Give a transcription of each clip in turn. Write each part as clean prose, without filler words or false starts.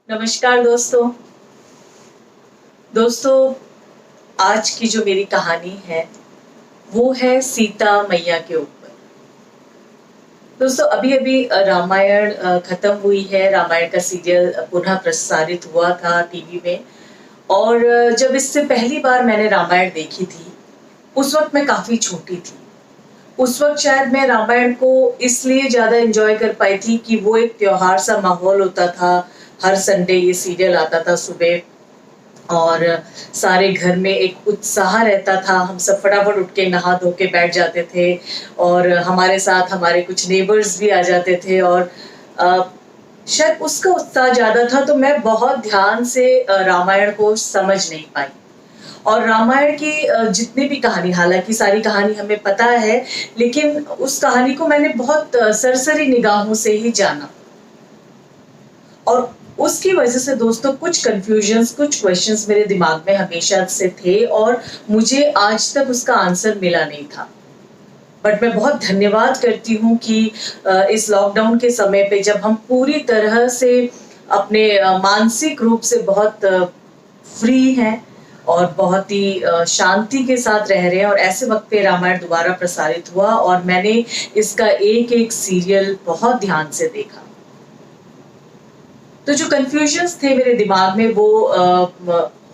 नमस्कार दोस्तों। दोस्तों, आज की जो मेरी कहानी है वो है सीता मैया के ऊपर। दोस्तों, अभी-अभी रामायण खत्म हुई है। रामायण का सीरियल पुनः प्रसारित हुआ था टीवी में और जब इससे पहली बार मैंने रामायण देखी थी, उस वक़्त मैं काफ़ी छोटी थी। उस वक़्त शायद मैं रामायण को इसलिए ज़्यादा एन्जॉय कर पाई थी कि वो एक त्योहार सा माहौल होता था। हर संडे ये सीरियल आता था सुबह और सारे घर में एक उत्साह रहता था। हम सब फटाफट उठ के नहा धो के बैठ जाते थे और हमारे साथ हमारे कुछ नेबर्स भी आ जाते थे और अ, शायद उसका उत्साह ज़्यादा था, तो मैं बहुत ध्यान से रामायण को समझ नहीं पाई। और रामायण की जितनी भी कहानी, हालाँकि सारी कहानी हमें पता है, लेकिन उस कहानी को मैंने बहुत सरसरी निगाहों से ही जाना। और उसकी वजह से दोस्तों कुछ कन्फ्यूजन्स, कुछ क्वेश्चंस मेरे दिमाग में हमेशा से थे और मुझे आज तक उसका आंसर मिला नहीं था। बट मैं बहुत धन्यवाद करती हूँ कि इस लॉकडाउन के समय पे जब हम पूरी तरह से अपने मानसिक रूप से बहुत फ्री हैं और बहुत ही शांति के साथ रह रहे हैं और ऐसे वक़्त पे रामायण दोबारा प्रसारित हुआ और मैंने इसका एक-एक सीरियल बहुत ध्यान से देखा। तो जो कन्फ्यूजन्स थे मेरे दिमाग में वो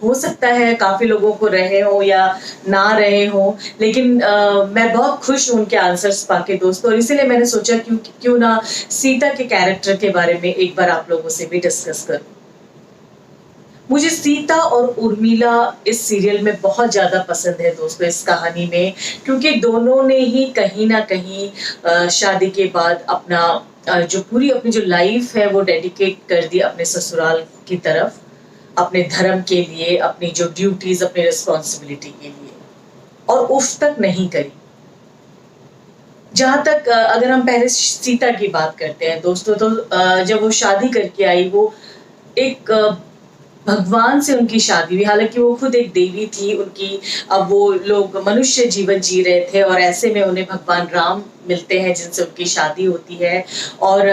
हो सकता है काफ़ी लोगों को रहे हों या ना रहे हों, लेकिन मैं बहुत खुश हूँ उनके आंसर्स पाके दोस्तों, और इसीलिए मैंने सोचा क्यों ना सीता के कैरेक्टर के बारे में एक बार आप लोगों से भी डिस्कस करूँ। मुझे सीता और उर्मिला इस सीरियल में बहुत ज़्यादा पसंद है दोस्तों, इस कहानी में, क्योंकि दोनों ने ही कहीं न कहीं शादी के बाद अपना जो पूरी अपनी जो लाइफ है वो डेडिकेट कर दी अपने ससुराल की तरफ, अपने धर्म के लिए, अपनी जो ड्यूटीज़, अपनी रिस्पॉन्सिबिलिटी के लिए, और उफ़ तक नहीं करी। जहाँ तक अगर हम पहले सीता की बात करते हैं दोस्तों, तो जब वो शादी करके आई, वो एक भगवान से उनकी शादी हुई, हालाँकि वो खुद एक देवी थी उनकी। अब वो लोग मनुष्य जीवन जी रहे थे और ऐसे में उन्हें भगवान राम मिलते हैं जिनसे उनकी शादी होती है और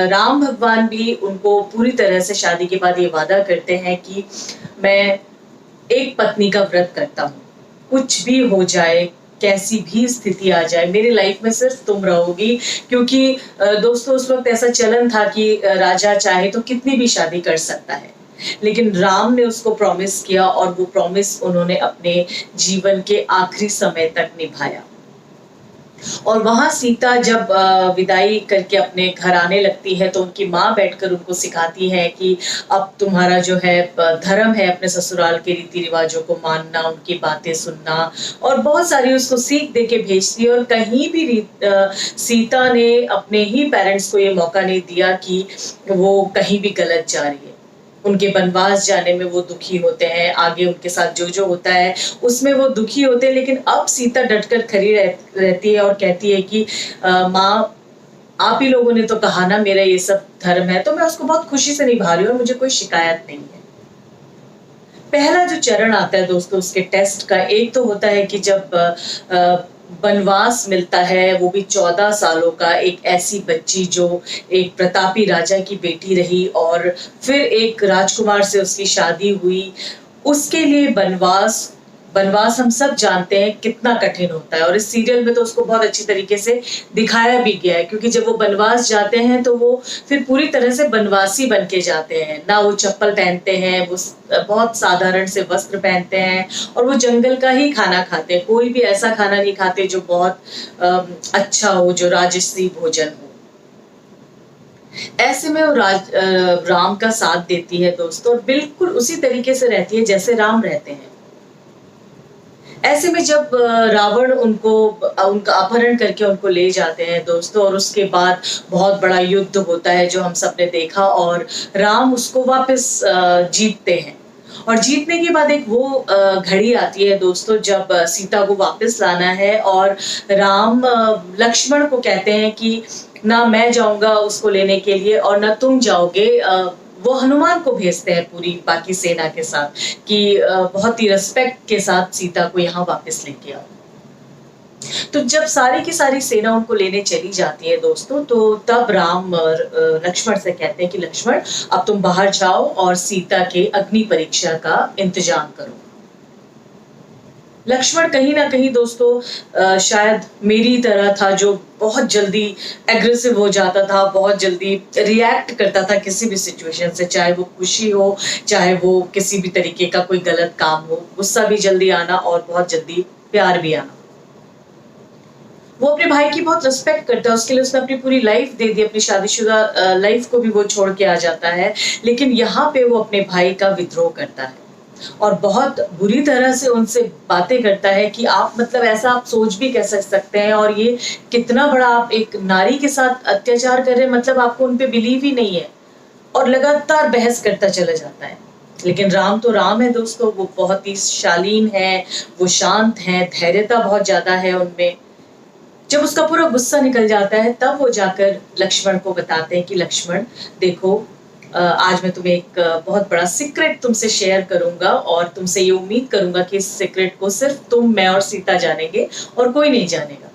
राम भगवान भी उनको पूरी तरह से शादी के बाद ये वादा करते हैं कि मैं एक पत्नी का व्रत करता हूँ। कुछ भी हो जाए, कैसी भी स्थिति आ जाए, मेरी लाइफ में सिर्फ तुम रहोगी, क्योंकि दोस्तों उस वक़्त ऐसा चलन था कि राजा चाहे तो कितनी भी शादी कर सकता है। लेकिन राम ने उसको प्रॉमिस किया और वो प्रॉमिस उन्होंने अपने जीवन के आखिरी समय तक निभाया। और वहाँ सीता जब विदाई करके अपने घर आने लगती है, तो उनकी माँ बैठकर उनको सिखाती है कि अब तुम्हारा जो है धर्म है अपने ससुराल के रीति-रिवाजों को मानना, उनकी बातें सुनना, और बहुत सारी उसको सीख दे के भेजती है। और कहीं भी सीता ने अपने ही पेरेंट्स को ये मौका नहीं दिया कि वो कहीं भी गलत जा रही है। उनके वनवास जाने में वो दुखी होते हैं, आगे उनके साथ जो-जो होता है उसमें वो दुखी होते हैं, लेकिन अब सीता डटकर खड़ी रहती है और कहती है कि माँ, आप ही लोगों ने तो कहा ना मेरा ये सब धर्म है, तो मैं उसको बहुत खुशी से निभा रही हूँ और मुझे कोई शिकायत नहीं है। पहला जो चरण आता है दोस्तों उसके टेस्ट का, एक तो होता है कि जब वनवास मिलता है, वो भी 14 सालों का, एक ऐसी बच्ची जो एक प्रतापी राजा की बेटी रही और फिर एक राजकुमार से उसकी शादी हुई। उसके लिए वनवास वनवास हम सब जानते हैं कितना कठिन होता है, और इस सीरियल में तो उसको बहुत अच्छी तरीके से दिखाया भी गया है, क्योंकि जब वो वनवास जाते हैं तो वो फिर पूरी तरह से वनवासी बन के जाते हैं। ना वो चप्पल पहनते हैं, वो बहुत साधारण से वस्त्र पहनते हैं और वो जंगल का ही खाना खाते हैं। कोई भी ऐसा खाना नहीं खाते जो बहुत अच्छा हो, जो राजसी भोजन हो। ऐसे में वो राम का साथ देती है दोस्तों, और बिल्कुल उसी तरीके से रहती है जैसे राम रहते हैं। ऐसे में जब रावण उनका अपहरण करके उनको ले जाते हैं दोस्तों, और उसके बाद बहुत बड़ा युद्ध होता है जो हम सबने देखा, और राम उसको वापस जीतते हैं। और जीतने के बाद एक वो घड़ी आती है दोस्तों जब सीता को वापस लाना है, और राम लक्ष्मण को कहते हैं कि ना मैं जाऊंगा उसको लेने के लिए और ना तुम जाओगे। वो हनुमान को भेजते हैं पूरी बाकी सेना के साथ कि बहुत ही रिस्पेक्ट के साथ सीता को यहाँ वापस लेके आओ। तो जब सारी की सारी सेना उनको लेने चली जाती है दोस्तों, तो तब राम लक्ष्मण से कहते हैं कि लक्ष्मण, अब तुम बाहर जाओ और सीता के अग्नि परीक्षा का इंतजाम करो। लक्ष्मण कहीं न कहीं दोस्तों शायद मेरी तरह था, जो बहुत जल्दी एग्रेसिव हो जाता था, बहुत जल्दी रिएक्ट करता था किसी भी सिचुएशन से, चाहे वो खुशी हो, चाहे वो किसी भी तरीके का कोई गलत काम हो, गुस्सा भी जल्दी आना और बहुत जल्दी प्यार भी आना। वो अपने भाई की बहुत रिस्पेक्ट करता है, उसके लिए उसने अपनी पूरी लाइफ दे दी, अपनी शादीशुदा लाइफ को भी वो छोड़ के आ जाता है, लेकिन यहाँ पे वो अपने भाई का विद्रोह करता है और बहुत बुरी तरह से उनसे बातें करता है कि आप मतलब ऐसा आप सोच भी कैसे सकते हैं, और ये कितना बड़ा आप एक नारी के साथ अत्याचार कर रहे हैं, मतलब आपको उन पे बिलीव ही नहीं है, और लगातार बहस करता चला जाता है। लेकिन राम तो राम है दोस्तों, वो बहुत ही शालीन है, वो शांत है, धैर्यता बहुत ज्यादा है उनमें। जब उसका पूरा गुस्सा निकल जाता है तब वो जाकर लक्ष्मण को बताते हैं कि लक्ष्मण देखो, आज मैं तुम्हें एक बहुत बड़ा सीक्रेट तुमसे शेयर करूंगा, और तुमसे ये उम्मीद करूंगा कि इस सीक्रेट को सिर्फ तुम, मैं और सीता जानेंगे और कोई नहीं जानेगा।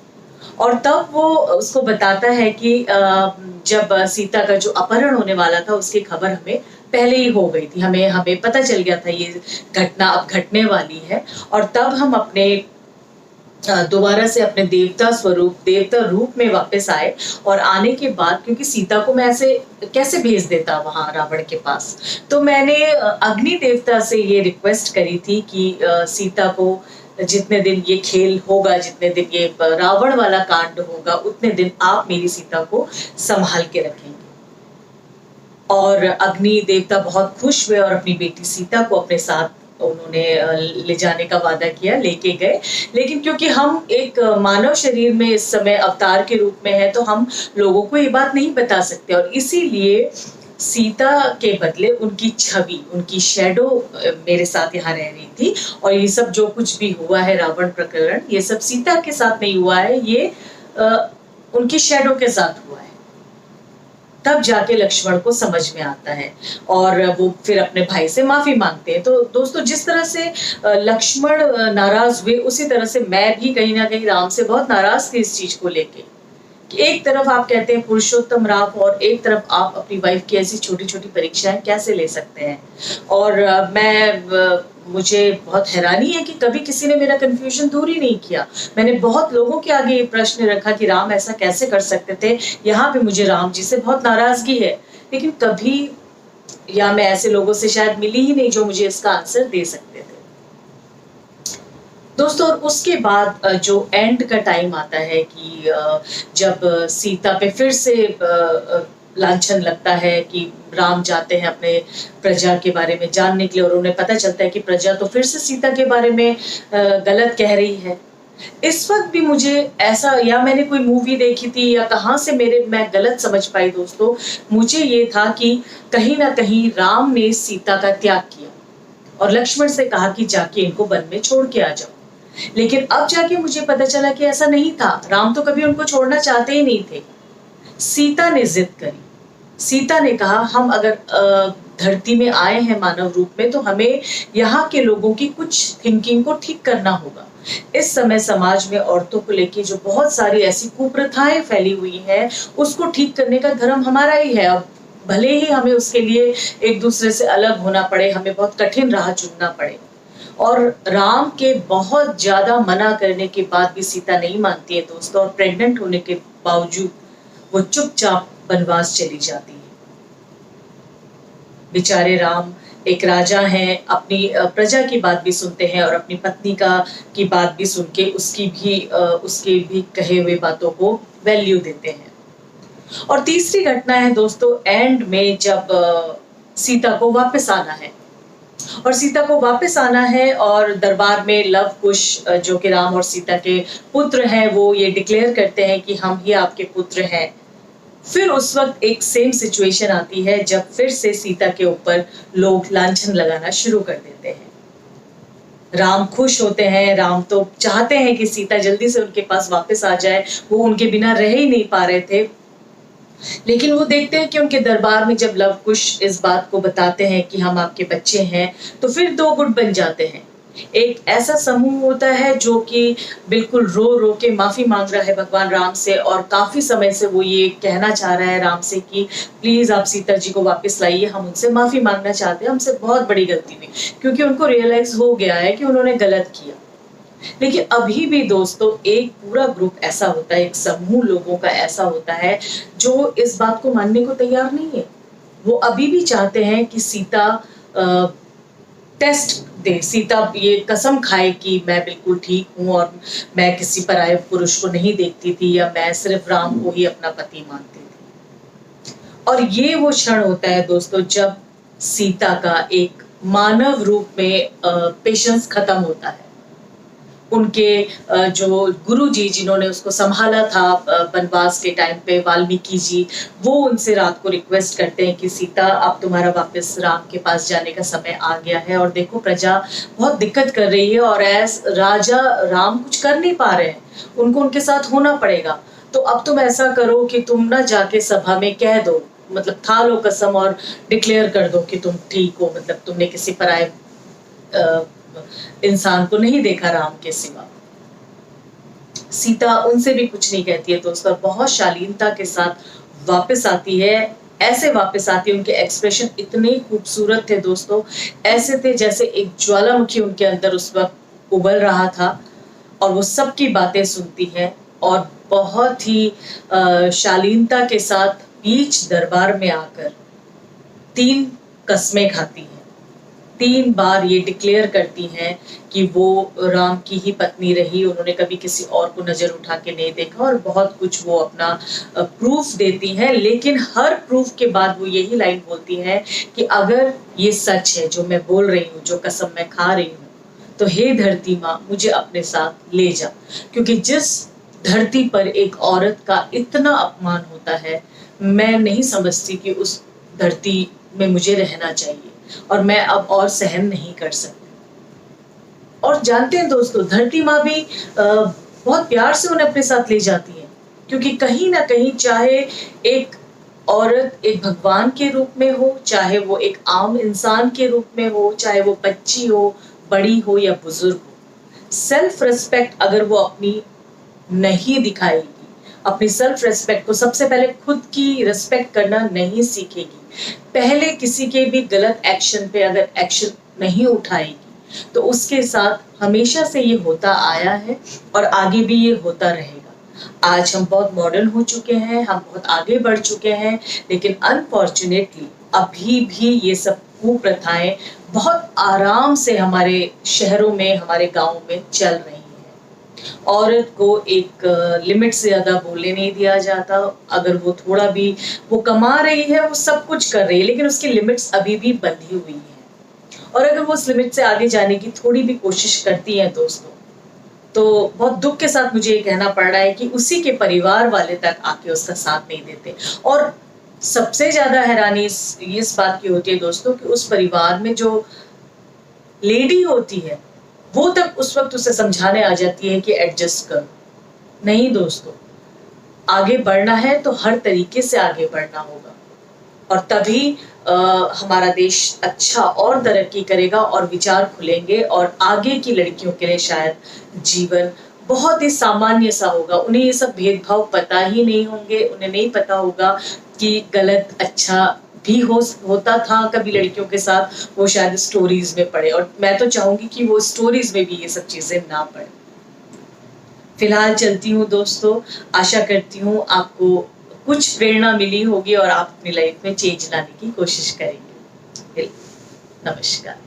और तब वो उसको बताता है कि जब सीता का जो अपहरण होने वाला था उसकी खबर हमें पहले ही हो गई थी, हमें हमें पता चल गया था ये घटना अब घटने वाली है, और तब हम अपने दोबारा से अपने देवता रूप में वापस आए। और आने के बाद, क्योंकि सीता को मैं ऐसे कैसे भेज देता वहां रावण के पास, तो मैंने अग्नि देवता से ये रिक्वेस्ट करी थी कि सीता को जितने दिन ये खेल होगा, जितने दिन ये रावण वाला कांड होगा, उतने दिन आप मेरी सीता को संभाल के रखेंगे। और अग्नि देवता बहुत खुश हुए और अपनी बेटी सीता को अपने साथ उन्होंने ले जाने का वादा किया, लेके गए। लेकिन क्योंकि हम एक मानव शरीर में इस समय अवतार के रूप में है, तो हम लोगों को ये बात नहीं बता सकते, और इसीलिए सीता के बदले उनकी छवि, उनकी शैडो मेरे साथ यहाँ रह रही थी। और ये सब जो कुछ भी हुआ है, रावण प्रकरण, ये सब सीता के साथ नहीं हुआ है, ये उनकी शैडो के साथ हुआ है। तब जाके लक्ष्मण को समझ में आता है और वो फिर अपने भाई से माफी मांगते हैं। तो दोस्तों, जिस तरह से लक्ष्मण नाराज हुए, उसी तरह से मैं भी कहीं ना कहीं राम से बहुत नाराज थी इस चीज को लेके, कि एक तरफ आप कहते हैं पुरुषोत्तम राम, और एक तरफ आप अपनी वाइफ की ऐसी छोटी छोटी परीक्षाएं कैसे ले सकते हैं। और मुझे बहुत हैरानी है कि कभी किसी ने मेरा कंफ्यूजन दूर ही नहीं किया। मैंने बहुत लोगों के आगे ये प्रश्न रखा कि राम ऐसा कैसे कर सकते थे, यहाँ पे मुझे राम जी से बहुत नाराजगी है, लेकिन कभी या मैं ऐसे लोगों से शायद मिली ही नहीं जो मुझे इसका आंसर दे सकते थे दोस्तों। और उसके बाद जो एंड का टाइम आता है कि जब सीता पे फिर से लांछन लगता है कि राम जाते हैं अपने प्रजा के बारे में जानने के लिए, और उन्हें पता चलता है कि प्रजा तो फिर से सीता के बारे में गलत कह रही है। इस वक्त भी मुझे ऐसा, या मैंने कोई मूवी देखी थी या कहाँ से मैं गलत समझ पाई दोस्तों, मुझे ये था कि कहीं ना कहीं राम ने सीता का त्याग किया और लक्ष्मण से कहा कि जाके इनको वन में छोड़ के आ जाओ। लेकिन अब जाके मुझे पता चला कि ऐसा नहीं था, राम तो कभी उनको छोड़ना चाहते ही नहीं थे। सीता ने जिद करी, सीता ने कहा हम अगर धरती में आए हैं मानव रूप में, तो हमें यहाँ के लोगों की कुछ थिंकिंग को ठीक करना होगा। इस समय समाज में औरतों को लेके जो बहुत सारी ऐसी कुप्रथाएं फैली हुई हैं, उसको ठीक करने का धर्म हमारा ही है। अब भले ही हमें उसके लिए एक दूसरे से अलग होना पड़े, हमें बहुत कठिन राह चुनना पड़े। और राम के बहुत ज्यादा मना करने के बाद भी सीता नहीं मानती है दोस्तों, और प्रेग्नेंट होने के बावजूद वो चुपचाप वनवास चली जाती है। बेचारे राम एक राजा हैं, अपनी प्रजा की बात भी सुनते हैं और अपनी पत्नी की बात भी सुन के उसके भी कहे हुए बातों को वैल्यू देते हैं। और तीसरी घटना है दोस्तों, एंड में जब सीता को वापस आना है, और सीता को वापस आना है और दरबार में लव कुश जो कि राम और सीता के पुत्र हैं, वो ये डिक्लेयर करते हैं कि हम ही आपके पुत्र हैं। फिर उस वक्त एक सेम सिचुएशन आती है जब फिर से सीता के ऊपर लोग लांछन लगाना शुरू कर देते हैं। राम खुश होते हैं, राम तो चाहते हैं कि सीता जल्दी से उनके पास वापस आ जाए, वो उनके बिना रह ही नहीं पा रहे थे। लेकिन वो देखते हैं कि उनके दरबार में जब लव कुश इस बात को बताते हैं कि हम आपके बच्चे हैं, तो फिर दो गुट बन जाते हैं। एक ऐसा समूह होता है जो कि बिल्कुल रो रो के माफी मांग रहा है भगवान राम से, और काफी समय से वो ये कहना चाह रहा है राम से कि प्लीज आप सीता जी को वापस लाइए, हम उनसे माफी मांगना चाहते हैं, हमसे बहुत बड़ी गलती हुई। क्योंकि उनको रियलाइज हो गया है कि उन्होंने गलत किया। लेकिन अभी भी दोस्तों एक पूरा ग्रुप ऐसा होता है, एक समूह लोगों का ऐसा होता है जो इस बात को मानने को तैयार नहीं है। वो अभी भी चाहते हैं कि सीता टेस्ट दे, सीता ये कसम खाए कि मैं बिल्कुल ठीक हूँ और मैं किसी पराये पुरुष को नहीं देखती थी, या मैं सिर्फ राम को ही अपना पति मानती थी। और ये वो क्षण होता है दोस्तों जब सीता का एक मानव रूप में पेशेंस खत्म होता है। उनके जो गुरु जी जिन्होंने उसको संभाला था वनवास के टाइम पे, वाल्मीकि जी, वो उनसे रात को रिक्वेस्ट करते हैं कि सीता अब तुम्हारा वापस राम के पास जाने का समय आ गया है, और देखो प्रजा बहुत दिक्कत कर रही है और राजा राम कुछ कर नहीं पा रहे हैं, उनको उनके साथ होना पड़ेगा। तो अब तुम ऐसा करो कि तुम ना जाके सभा में कह दो, मतलब खा लो कसम और डिक्लेयर कर दो कि तुम ठीक हो, मतलब तुमने किसी पराये इंसान को नहीं देखा राम के सिवा। सीता उनसे भी कुछ नहीं कहती है दोस्तों, बहुत शालीनता के साथ वापस आती है। ऐसे वापस आती है, उनके एक्सप्रेशन इतने खूबसूरत थे दोस्तों, ऐसे थे जैसे एक ज्वालामुखी उनके अंदर उस वक्त उबल रहा था, और वो सबकी बातें सुनती हैं और बहुत ही शालीनता के साथ बीच दरबार में आकर 3 कस्में खाती हैं। 3 बार ये डिक्लेयर करती हैं कि वो राम की ही पत्नी रही, उन्होंने कभी किसी और को नजर उठा के नहीं देखा, और बहुत कुछ वो अपना प्रूफ देती हैं। लेकिन हर प्रूफ के बाद वो यही लाइन बोलती हैं कि अगर ये सच है जो मैं बोल रही हूँ, जो कसम मैं खा रही हूँ, तो हे धरती माँ मुझे अपने साथ ले जा। क्योंकि जिस धरती पर एक औरत का इतना अपमान होता है, मैं नहीं समझती कि उस धरती में मुझे रहना चाहिए, और मैं अब और सहन नहीं कर सकती। और जानते हैं दोस्तों, धरती माँ भी बहुत प्यार से उन्हें अपने साथ ले जाती है, क्योंकि कहीं ना कहीं चाहे एक औरत एक भगवान के रूप में हो, चाहे वो एक आम इंसान के रूप में हो, चाहे वो बच्ची हो, बड़ी हो या बुजुर्ग हो, सेल्फ रिस्पेक्ट अगर वो अपनी नहीं दिखाएगी, अपनी सेल्फ रिस्पेक्ट को सबसे पहले खुद की रिस्पेक्ट करना नहीं सीखेगी, पहले किसी के भी गलत एक्शन पे अगर एक्शन नहीं उठाएगी, तो उसके साथ हमेशा से ये होता आया है और आगे भी ये होता रहेगा। आज हम बहुत मॉडर्न हो चुके हैं, हम बहुत आगे बढ़ चुके हैं, लेकिन अनफॉर्चुनेटली अभी भी ये सब कुप्रथाएं बहुत आराम से हमारे शहरों में, हमारे गाँव में चल रही हैं। औरत को एक लिमिट से ज्यादा बोलने नहीं दिया जाता। अगर वो थोड़ा भी वो कमा रही है, वो सब कुछ कर रही है, लेकिन उसकी लिमिट्स अभी भी बंधी हुई है। और अगर वो उस लिमिट से आगे जाने की थोड़ी भी कोशिश करती है दोस्तों, तो बहुत दुख के साथ मुझे ये कहना पड़ रहा है कि उसी के परिवार वाले तक आके उसका साथ नहीं देते। और सबसे ज्यादा हैरानी इस बात की होती है दोस्तों कि उस परिवार में जो लेडी होती है, वो तक उस वक्त उसे समझाने आ जाती है कि एडजस्ट कर। नहीं दोस्तों, आगे बढ़ना है तो हर तरीके से आगे बढ़ना होगा, और तभी हमारा देश अच्छा और तरक्की करेगा और विचार खुलेंगे, और आगे की लड़कियों के लिए शायद जीवन बहुत ही सामान्य सा होगा। उन्हें ये सब भेदभाव पता ही नहीं होंगे, उन्हें नहीं पता होगा कि गलत अच्छा भी होता था कभी लड़कियों के साथ, वो शायद स्टोरीज में पढ़े, और मैं तो चाहूंगी कि वो स्टोरीज में भी ये सब चीजें ना पढ़े। फिलहाल चलती हूँ दोस्तों, आशा करती हूँ आपको कुछ प्रेरणा मिली होगी और आप अपनी लाइफ में चेंज लाने की कोशिश करेंगे। नमस्कार।